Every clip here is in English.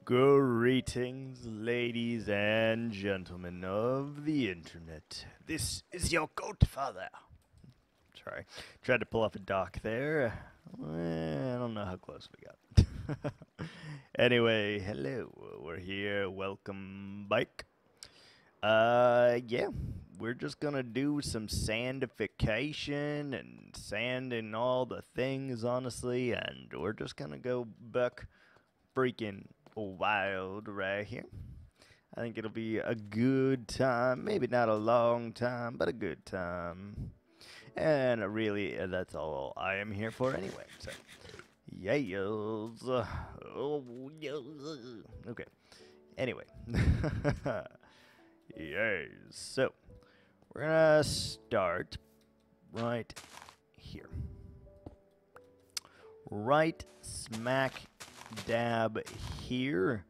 Greetings, ladies and gentlemen of the internet. This is your godfather. Sorry, tried to pull off a dock there. I don't know how close we got. Anyway, hello. We're here. Welcome back. Yeah, we're just gonna do some sandification and sanding all the things, honestly, and we're just gonna go back freaking wild right here. I think it'll be a good time. Maybe not a long time, but a good time. And really, that's all I am here for anyway. So, yes. Oh, yes. Okay. Anyway. Yes. So, we're going to start right here. Right smack dab here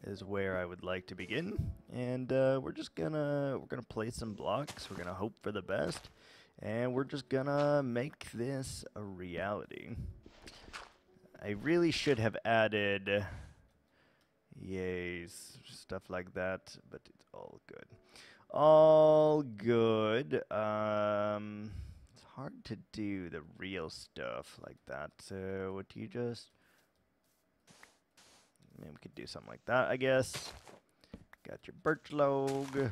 is where I would like to begin, and we're gonna place some blocks. We're gonna hope for the best, and we're just gonna make this a reality. I really should have added stuff like that, but it's all good. All good. It's hard to do the real stuff like that. So would you just... Maybe we could do something like that, I guess. Got your birch log.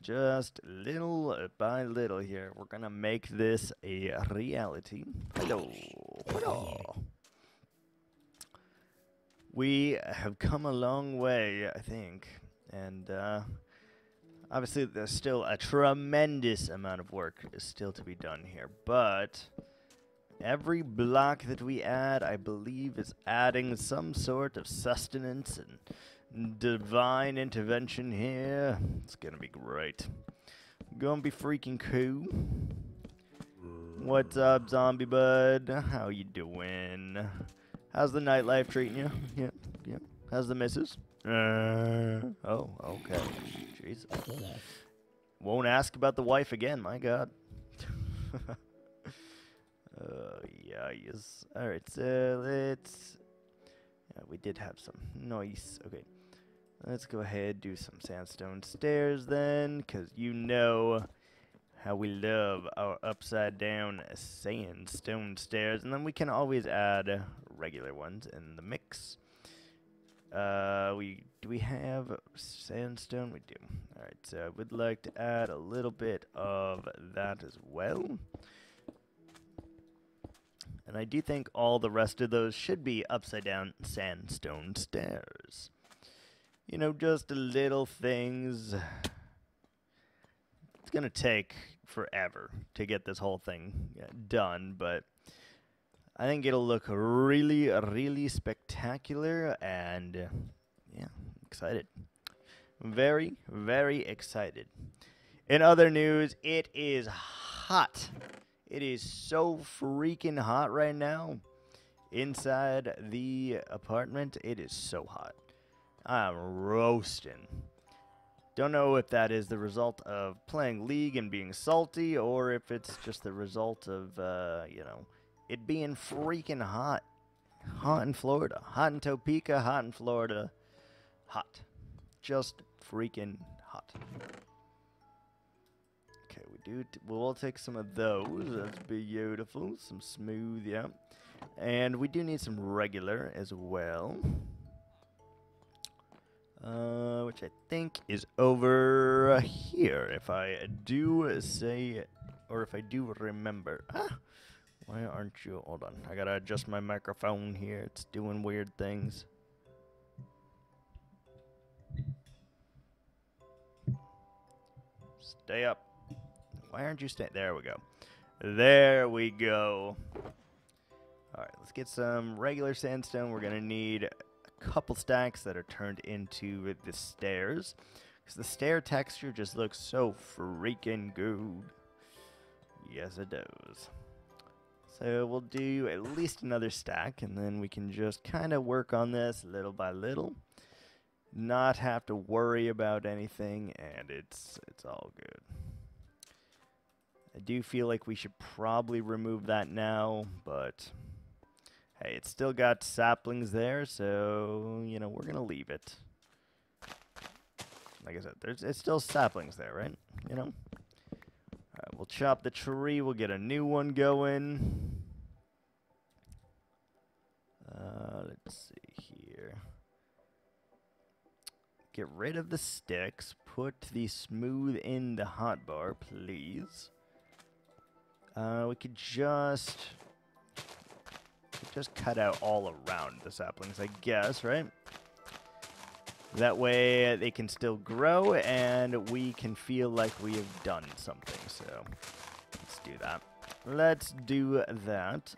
Just little by little here. We're gonna make this a reality. Hello. Hello. We have come a long way, I think. And obviously there's still a tremendous amount of work is still to be done here. But every block that we add, I believe, is adding some sort of sustenance and divine intervention here. It's gonna be great. Gonna be freaking cool. What's up, zombie bud? How you doing? How's the nightlife treating you? Yeah. How's the missus? Oh, okay. Jesus. Won't ask about the wife again, my god. Yes. Alright, so let's... Yeah, we did have some noise. Okay. Let's go ahead, do some sandstone stairs then, because you know how we love our upside down sandstone stairs. And then we can always add regular ones in the mix. Do we have sandstone? We do. Alright, so I would like to add a little bit of that as well. And I do think all the rest of those should be upside down sandstone stairs. You know, just little things. It's gonna take forever to get this whole thing done, but I think it'll look really, really spectacular, and yeah, excited. Very, very excited. In other news, it is hot. It is so freaking hot right now. Inside the apartment, it is so hot. I'm roasting. Don't know if that is the result of playing League and being salty, or if it's just the result of, you know, it being freaking hot. Hot in Florida. Hot in Topeka, hot in Florida. Hot. Just freaking hot. Okay, we'll take some of those. That's beautiful. Some smooth, yeah. And we do need some regular as well. Which I think is over here, if I do say, or if I do remember. Why aren't you? Hold on. I gotta adjust my microphone here. It's doing weird things. Stay up. Why aren't you staying? There we go. There we go. Alright, let's get some regular sandstone. We're gonna need a couple stacks that are turned into the stairs, because the stair texture just looks so freaking good. Yes, it does. So we'll do at least another stack, and then we can just kind of work on this little by little. Not have to worry about anything, and it's all good. I do feel like we should probably remove that now, but Hey, it's still got saplings there, so, you know, we're going to leave it. Like I said, it's still saplings there, right? You know? Alright, we'll chop the tree. We'll get a new one going. Let's see here. Get rid of the sticks. Put the smooth in the hotbar, please. We could just cut out all around the saplings, I guess, right? That way they can still grow and we can feel like we have done something. So let's do that. Let's do that.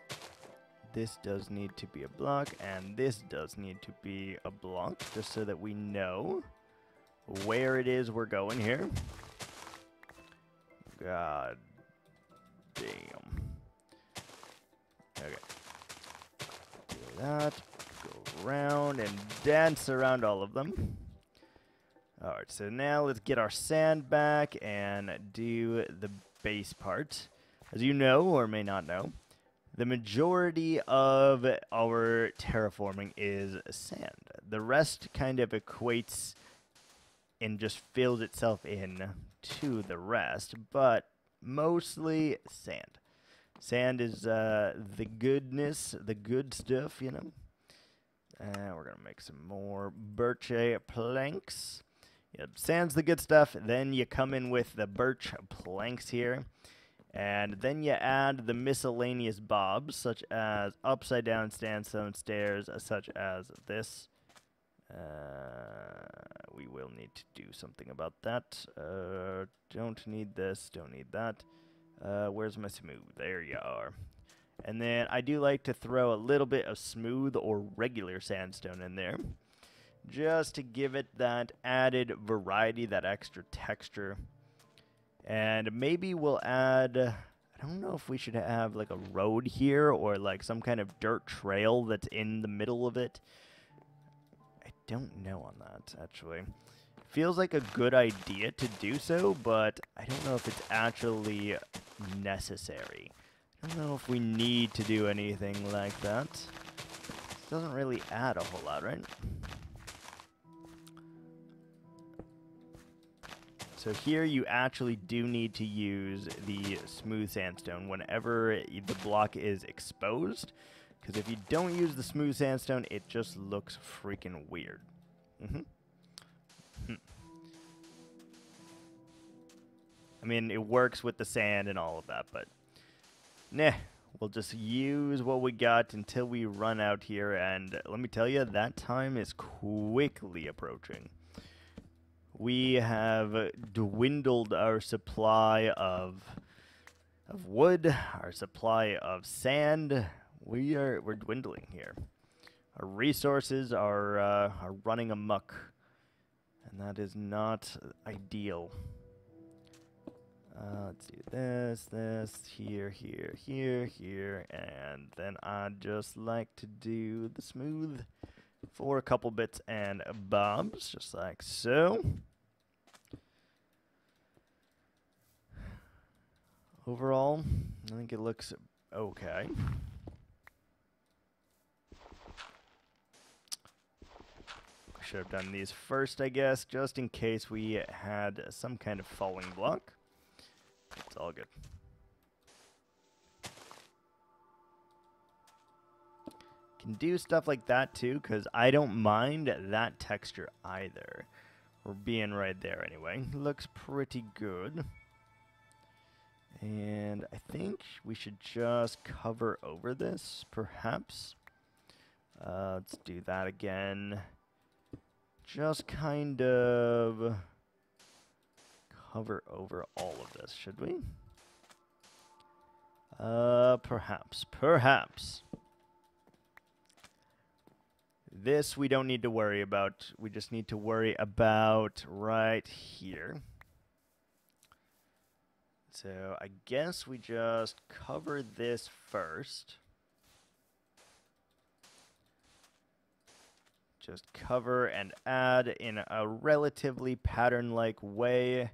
This does need to be a block and this does need to be a block just so that we know where it is we're going here. God damn. Okay. Do that. Go around and dance around all of them. Alright, so now let's get our sand back and do the base part. As you know, or may not know, the majority of our terraforming is sand. The rest kind of equates and just fills itself in to the rest, but mostly sand. Sand is the goodness, the good stuff, you know. We're going to make some more birch planks. Yep, sand's the good stuff. Then you come in with the birch planks here. And then you add the miscellaneous bobs, such as upside down sandstone stairs, such as this. We will need to do something about that. Don't need this, don't need that. Where's my smooth? There you are. And then I do like to throw a little bit of smooth or regular sandstone in there, just to give it that added variety, that extra texture. And maybe we'll add, I don't know if we should have like a road here or like some kind of dirt trail that's in the middle of it. I don't know on that, actually. Feels like a good idea to do so, but I don't know if it's actually necessary. I don't know if we need to do anything like that. It doesn't really add a whole lot, right? So here you actually do need to use the smooth sandstone whenever the block is exposed. Because if you don't use the smooth sandstone, it just looks freaking weird. I mean, it works with the sand and all of that, but nah, we'll just use what we got until we run out here. And let me tell you, that time is quickly approaching. We have dwindled our supply of wood, our supply of sand. We're dwindling here. Our resources are running amok, and that is not ideal. Let's do this, here, and then I'd just like to do the smooth for a couple bits and bobs, just like so. Overall, I think it looks okay. Should have done these first, I guess, just in case we had some kind of falling block. It's all good. Can do stuff like that too, because I don't mind that texture either. We're being right there anyway. Looks pretty good. And I think we should just cover over this, perhaps. Let's do that again. Just kind of cover over all of this, should we? Perhaps. This we don't need to worry about. We just need to worry about right here. So I guess we just cover this first. Just cover and add in a relatively pattern-like way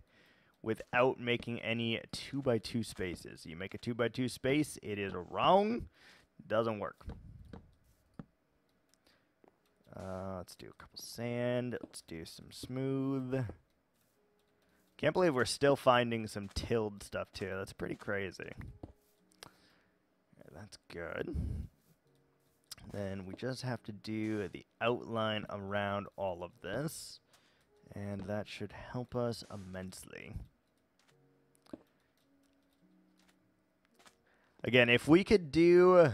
without making any 2x2 spaces. You make a 2x2 space, it is wrong. Doesn't work. Let's do a couple sand. Let's do some smooth. Can't believe we're still finding some tilled stuff too. That's pretty crazy. Yeah, that's good. Then we just have to do the outline around all of this. And that should help us immensely. Again, if we could do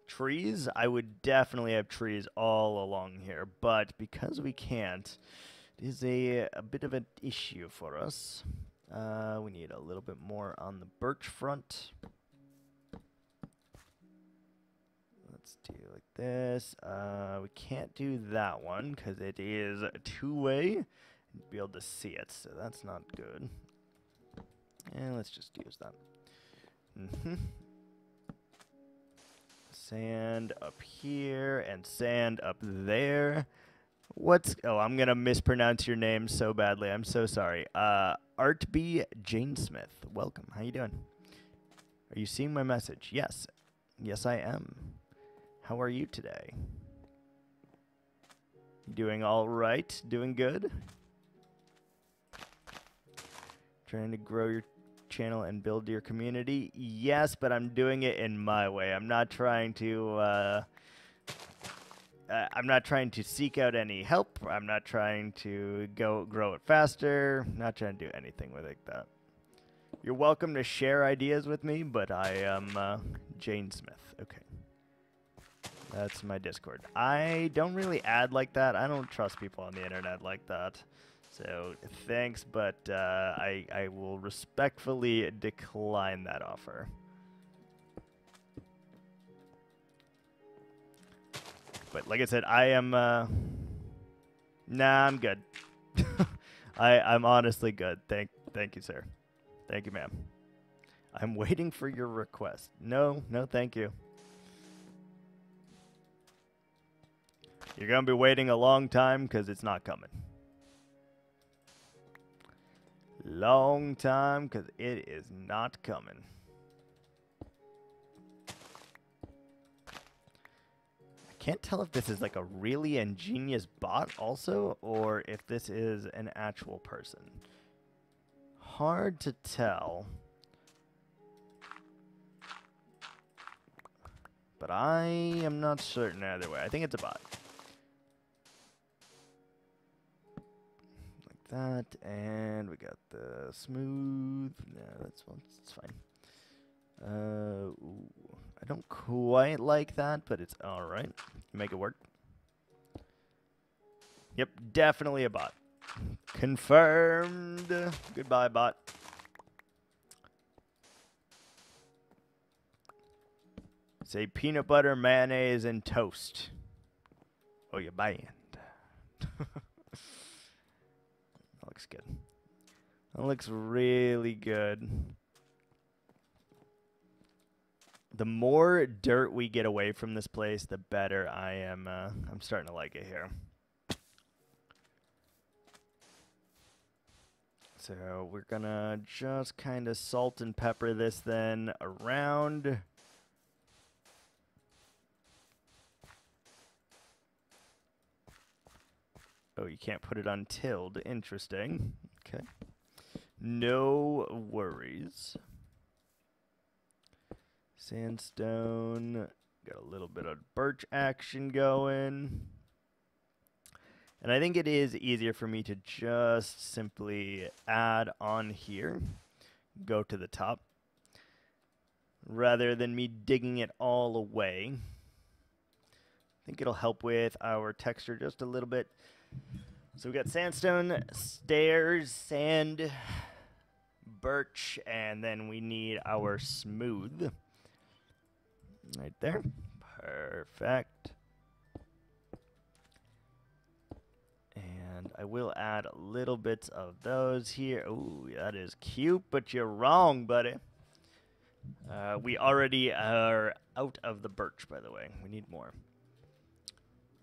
trees, I would definitely have trees all along here. But because we can't, it is a bit of an issue for us. We need a little bit more on the birch front. Let's do like this. We can't do that one because it is a two-way. Be able to see it, so that's not good. And let's just use that. Sand up here and sand up there. Oh, I'm gonna mispronounce your name so badly. I'm so sorry. Art B. Jane Smith. Welcome. How you doing? Are you seeing my message? Yes. Yes, I am. How are you today? You doing all right? Doing good? Trying to grow your channel and build your community? Yes, but I'm doing it in my way. I'm not trying to seek out any help. I'm not trying to grow it faster. I'm not trying to do anything with it like that. You're welcome to share ideas with me, but I am Jane Smith. Okay. That's my Discord. I don't really add like that. I don't trust people on the internet like that. So thanks, but I will respectfully decline that offer. But like I said, I am... nah, I'm good. I'm honestly good. Thank you, sir. Thank you, ma'am. I'm waiting for your request. No, thank you. You're going to be waiting a long time because it's not coming. Long time because it is not coming. I can't tell if this is like a really ingenious bot also or if this is an actual person. Hard to tell. But I am not certain either way. I think it's a bot. That, and we got the smooth. No, that's fine. Ooh, I don't quite like that, but it's all right. Make it work. Yep, definitely a bot. Confirmed. Goodbye, bot. Say peanut butter, mayonnaise, and toast. Oh, you're banned. Looks good. That looks really good. The more dirt we get away from this place, the better I am. I'm starting to like it here. So we're gonna just kind of salt and pepper this then around. Oh, you can't put it on tilled. Interesting. Okay. No worries. Sandstone. Got a little bit of birch action going. And I think it is easier for me to just simply add on here. Go to the top. Rather than me digging it all away. I think it'll help with our texture just a little bit. So we got sandstone, stairs, sand, birch, and then we need our smooth. Right there. Perfect. And I will add a little bits of those here. Ooh, that is cute, but you're wrong, buddy. We already are out of the birch, by the way. We need more.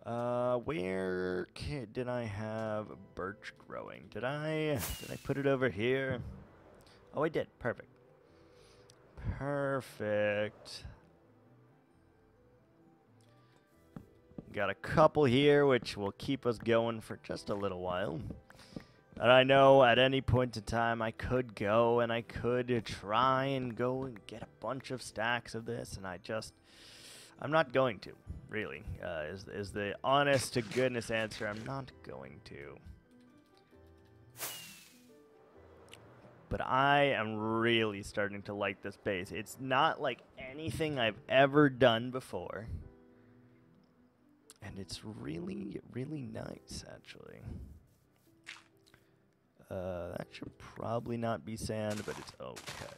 Where did I have birch growing? Did I put it over here? Oh, I did. Perfect. Perfect. Got a couple here, which will keep us going for just a little while. And I know at any point in time I could go and I could try and go and get a bunch of stacks of this, and I'm not going to, really, is the honest to goodness answer. I'm not going to. But I am really starting to like this base. It's not like anything I've ever done before. And it's really, really nice, actually. That should probably not be sand, but it's okay.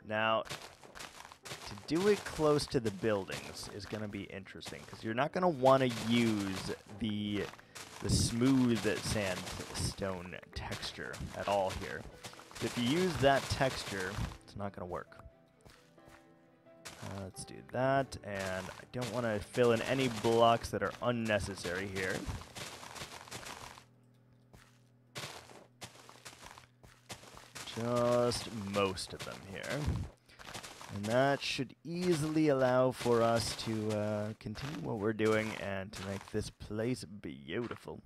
Now, to do it close to the buildings is going to be interesting, because you're not going to want to use the smooth sandstone texture at all here. If you use that texture, it's not going to work. Let's do that, and I don't want to fill in any blocks that are unnecessary here. Just most of them here. And that should easily allow for us to continue what we're doing and to make this place beautiful.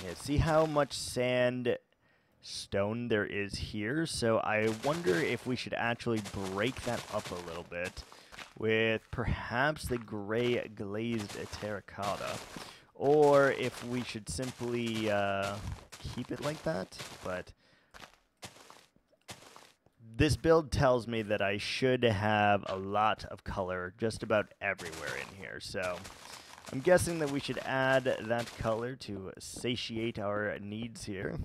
Yeah, see how much sandstone there is here? So I wonder if we should actually break that up a little bit with perhaps the gray glazed terracotta, or if we should simply keep it like that. But this build tells me that I should have a lot of color just about everywhere in here, so I'm guessing that we should add that color to satiate our needs here.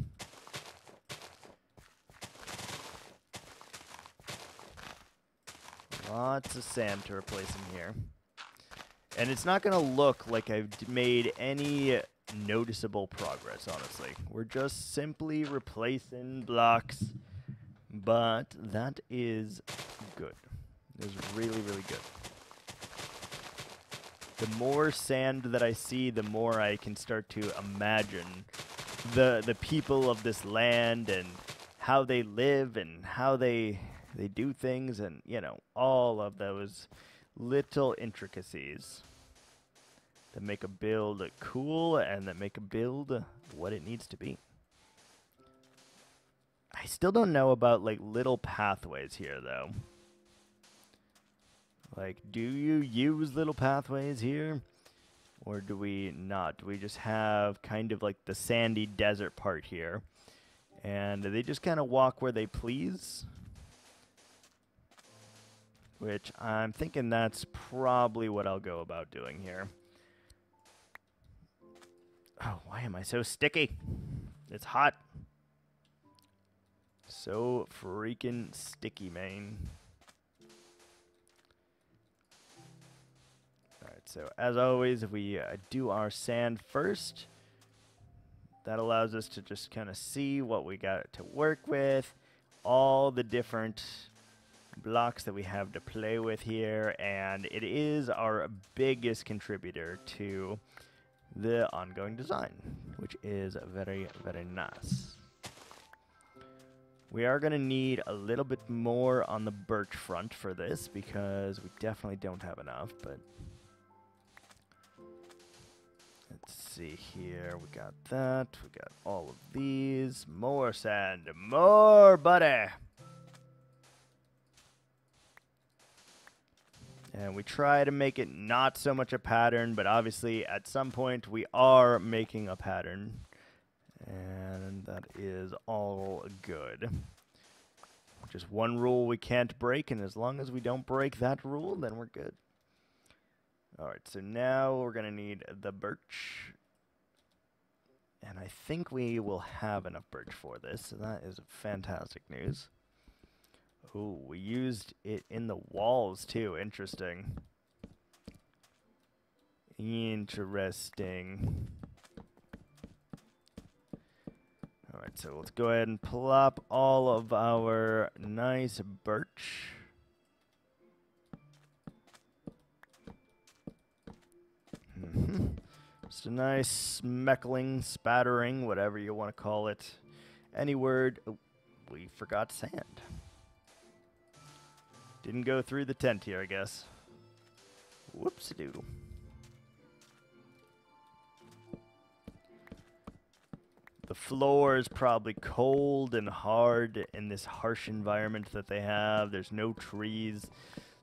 Lots of sand to replace in here. And it's not going to look like I've made any noticeable progress, honestly. We're just simply replacing blocks, but that is good. It is really, really good. The more sand that I see, the more I can start to imagine the people of this land and how they live and how they do things, and, you know, all of those little intricacies that make a build cool and that make a build what it needs to be. I still don't know about, like, little pathways here, though. Like, do you use little pathways here? Or do we not? Do we just have kind of like the sandy desert part here? And they just kind of walk where they please? Which I'm thinking that's probably what I'll go about doing here. Oh, why am I so sticky? It's hot. So freaking sticky, man. Alright, so as always, if we do our sand first, that allows us to just kind of see what we got to work with, all the different blocks that we have to play with here, and it is our biggest contributor to the ongoing design, which is very, very nice. We are going to need a little bit more on the birch front for this, because we definitely don't have enough, but let's see here. We got that. We got all of these. More sand. More butter. And we try to make it not so much a pattern, but obviously at some point we are making a pattern. And that is all good. Just one rule we can't break, and as long as we don't break that rule, then we're good. Alright, so now we're going to need the birch. And I think we will have enough birch for this, so that is fantastic news. Ooh, we used it in the walls too. Interesting. Interesting. Alright, so let's go ahead and plop all of our nice birch. Just a nice smeckling, spattering, whatever you want to call it. Any word. Oh, we forgot sand. Didn't go through the tent here, I guess. Whoopsie-doo. The floor is probably cold and hard in this harsh environment that they have. There's no trees.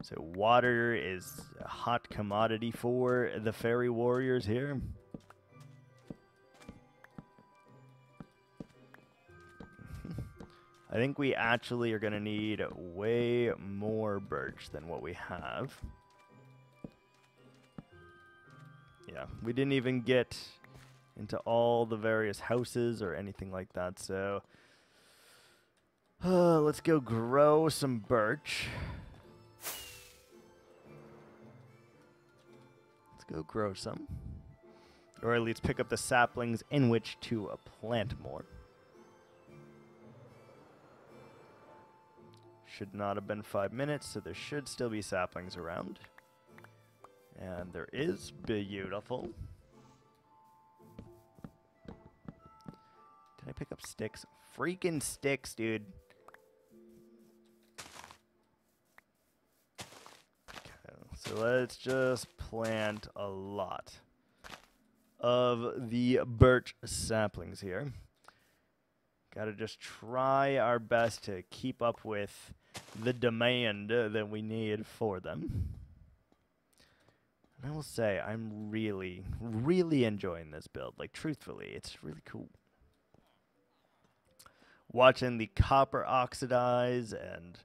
So water is a hot commodity for the fairy warriors here. I think we actually are going to need way more birch than what we have. Yeah, we didn't even get into all the various houses or anything like that, so let's go grow some birch. Let's go grow some. Or at least pick up the saplings in which to plant more. Should not have been 5 minutes, so there should still be saplings around. And there is. Beautiful. Did I pick up sticks? Freaking sticks, dude. Okay, so let's just plant a lot of the birch saplings here. Gotta just try our best to keep up with the demand that we need for them. And I will say, I'm really, really enjoying this build. Like, truthfully, it's really cool. Watching the copper oxidize and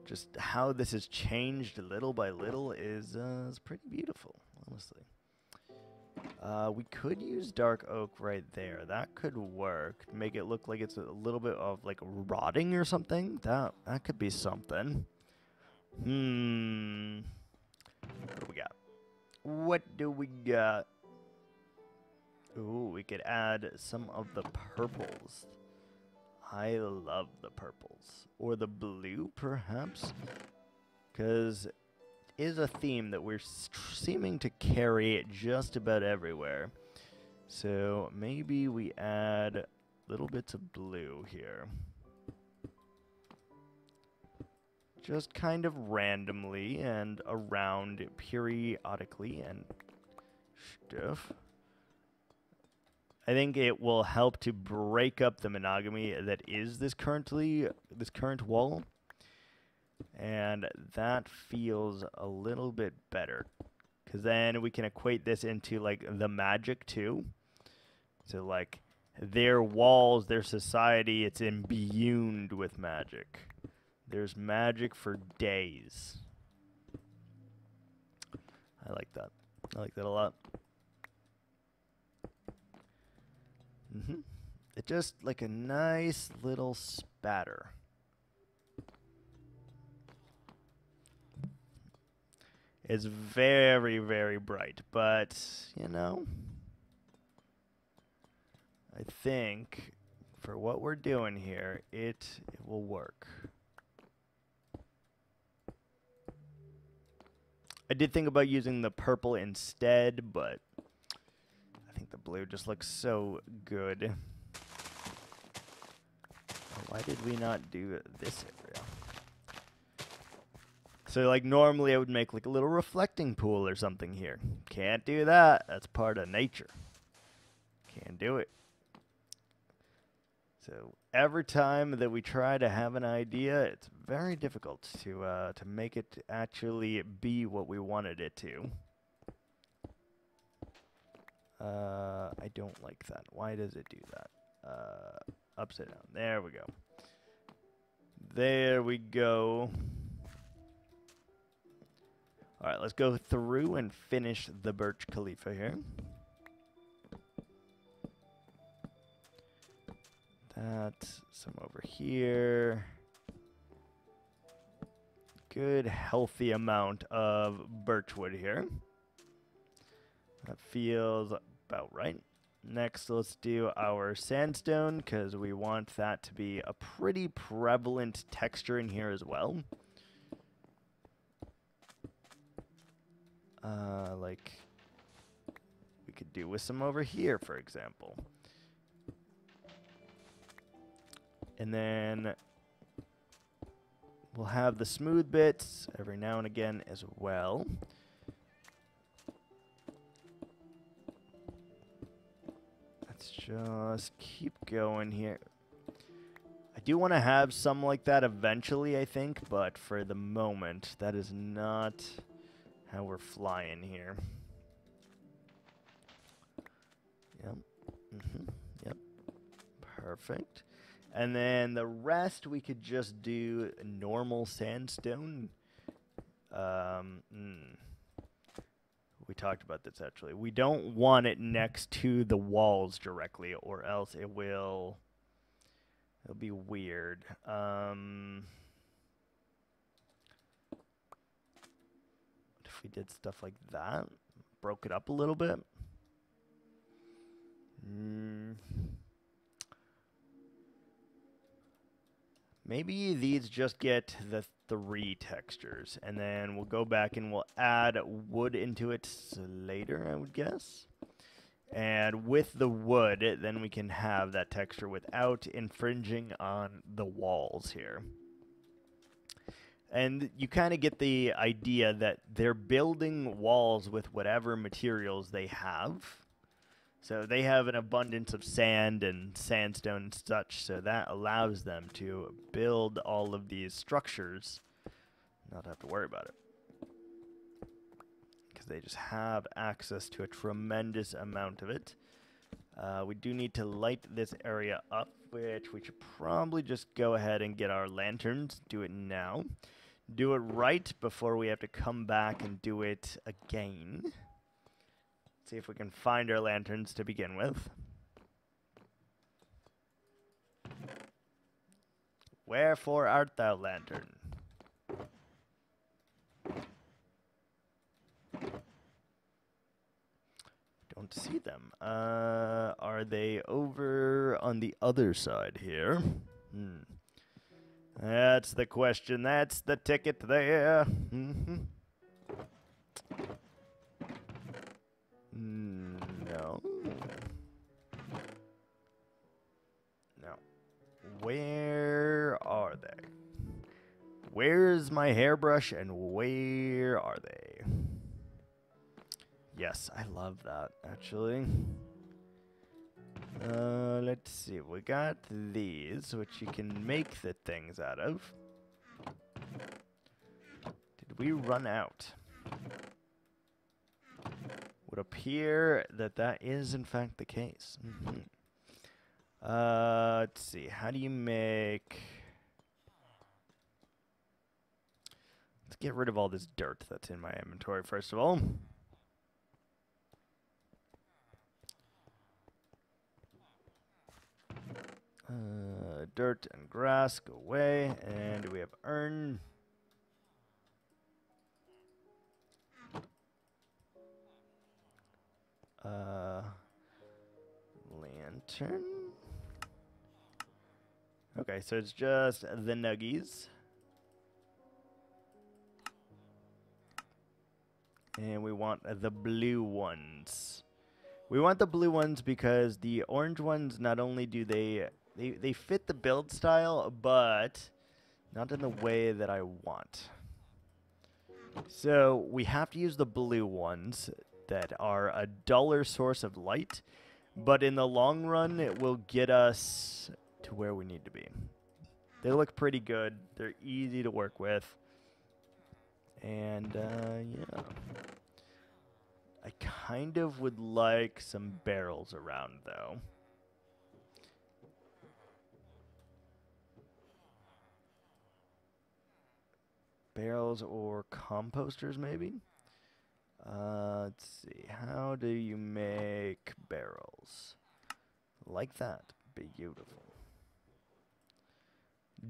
just how this has changed little by little is pretty beautiful, honestly. We could use dark oak right there. That could work. Make it look like it's a little bit of like rotting or something. That could be something. What do we got? What do we got? Ooh, we could add some of the purples. I love the purples. Or the blue, perhaps? Because it is a theme that we're seeming to carry just about everywhere. So maybe we add little bits of blue here. Just kind of randomly and around periodically and stuff. I think it will help to break up the monogamy that is this current wall. And that feels a little bit better. Because then we can equate this into like the magic too. So like their walls, their society, it's imbued with magic. There's magic for days. I like that. I like that a lot. It's just like a nice little spatter. It's very, very bright, but, you know, I think for what we're doing here, it will work. I did think about using the purple instead, but I think the blue just looks so good. Why did we not do this area? So, like, normally I would make, like, a little reflecting pool or something here. Can't do that. That's part of nature. Can't do it. So, every time that we try to have an idea, it's very difficult to make it actually be what we wanted it to. I don't like that. Why does it do that? Upside down. There we go. There we go. All right, let's go through and finish the Birch Khalifa here. That's some over here. Good, healthy amount of birchwood here. That feels about right. Next, let's do our sandstone, because we want that to be a pretty prevalent texture in here as well. Like we could do with some over here, for example. And then we'll have the smooth bits every now and again as well. Just keep going here. I do want to have some like that eventually, I think, but for the moment, that is not how we're flying here. Yep. Yep. Perfect. And then the rest we could just do normal sandstone. We talked about this actually. We don't want it next to the walls directly, or else it'll be weird. What if we did stuff like that? Broke it up a little bit? Maybe these just get the 3 textures, and then we'll go back and we'll add wood into it later, I would guess. And with the wood, then we can have that texture without infringing on the walls here. And you kind of get the idea that they're building walls with whatever materials they have. So they have an abundance of sand and sandstone and such, so that allows them to build all of these structures, not have to worry about it. Because they just have access to a tremendous amount of it. We do need to light this area up, which we should probably just go ahead and get our lanterns. Do it now. Do it right before we have to come back and do it again. See if we can find our lanterns to begin with. Wherefore art thou, lantern? Don't see them. Are they over on the other side here? That's the question. That's the ticket there. No. No. Where are they? Where's my hairbrush and where are they? Yes, I love that, actually. Let's see. We got these, which you can make the things out of. Did we run out? Would appear that that is, in fact, the case. Let's see. How do you make... Let's get rid of all this dirt that's in my inventory, first of all. Dirt and grass go away. And we have urn. Lantern. Okay, so it's just the nuggies. And we want the blue ones. We want the blue ones because the orange ones, not only do they fit the build style, but not in the way that I want. So we have to use the blue ones that are a duller source of light, but in the long run, it will get us to where we need to be. They look pretty good. They're easy to work with. And, yeah. I kind of would like some barrels around, though. Barrels or composters, maybe? Let's see. How do you make barrels? Like that. Beautiful.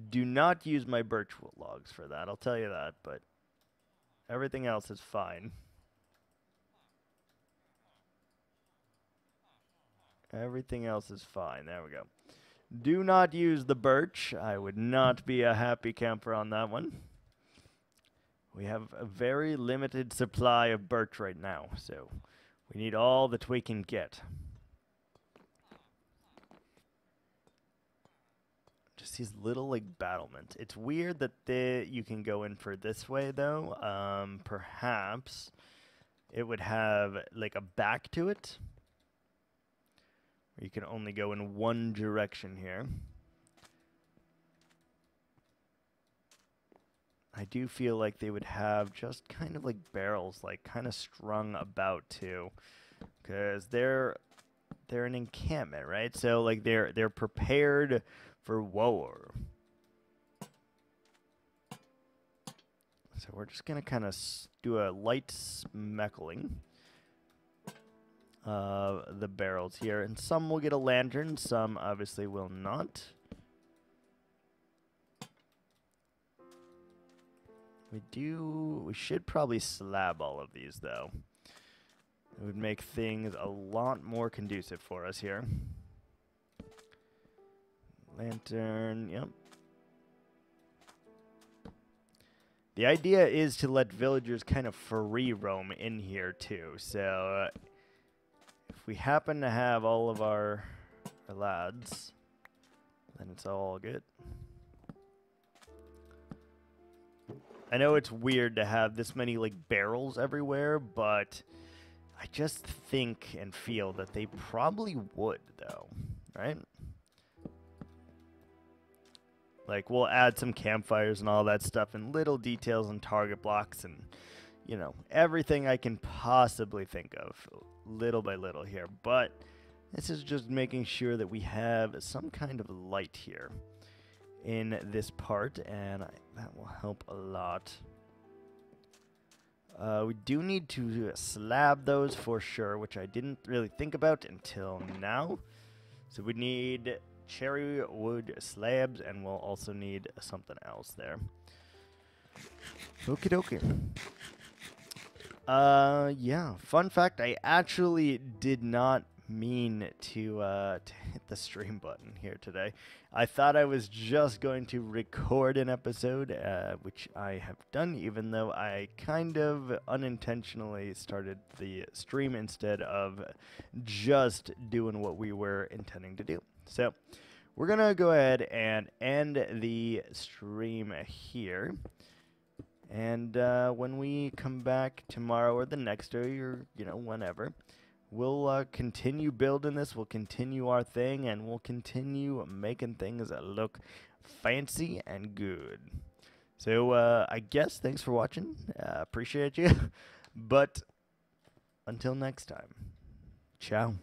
Do not use my birchwood logs for that, I'll tell you that, but everything else is fine. Everything else is fine. There we go. Do not use the birch. I would not be a happy camper on that one. We have a very limited supply of birch right now, so we need all that we can get. Just these little, like, battlements. It's weird that you can go in for this way, though. Perhaps it would have, like, a back to it. You can only go in one direction here. I do feel like they would have just kind of like barrels, like kind of strung about too, because they're an encampment, right? So like they're prepared for war. So we're just gonna kind of do a light smeckling of the barrels here, and some will get a lantern, some obviously will not. We should probably slab all of these, though. It would make things a lot more conducive for us here. Lantern, yep. The idea is to let villagers kind of free roam in here, too. So, if we happen to have all of our lads, then it's all good. I know it's weird to have this many like barrels everywhere, but I just think and feel that they probably would, though, right? Like, we'll add some campfires and all that stuff and little details and target blocks and, you know, everything I can possibly think of little by little here. But this is just making sure that we have some kind of light here in this part, and that will help a lot. We do need to slab those for sure, which I didn't really think about until now. So we need cherry wood slabs, and we'll also need something else there. Okie dokie. Yeah, fun fact, I actually did not mean to hit the stream button here today. I thought I was just going to record an episode, which I have done, even though I kind of unintentionally started the stream instead of just doing what we were intending to do. So we're gonna go ahead and end the stream here. And when we come back tomorrow or the next day or, you know, whenever, we'll continue building this, we'll continue our thing, and we'll continue making things look fancy and good. So I guess thanks for watching. Appreciate you. But until next time, ciao.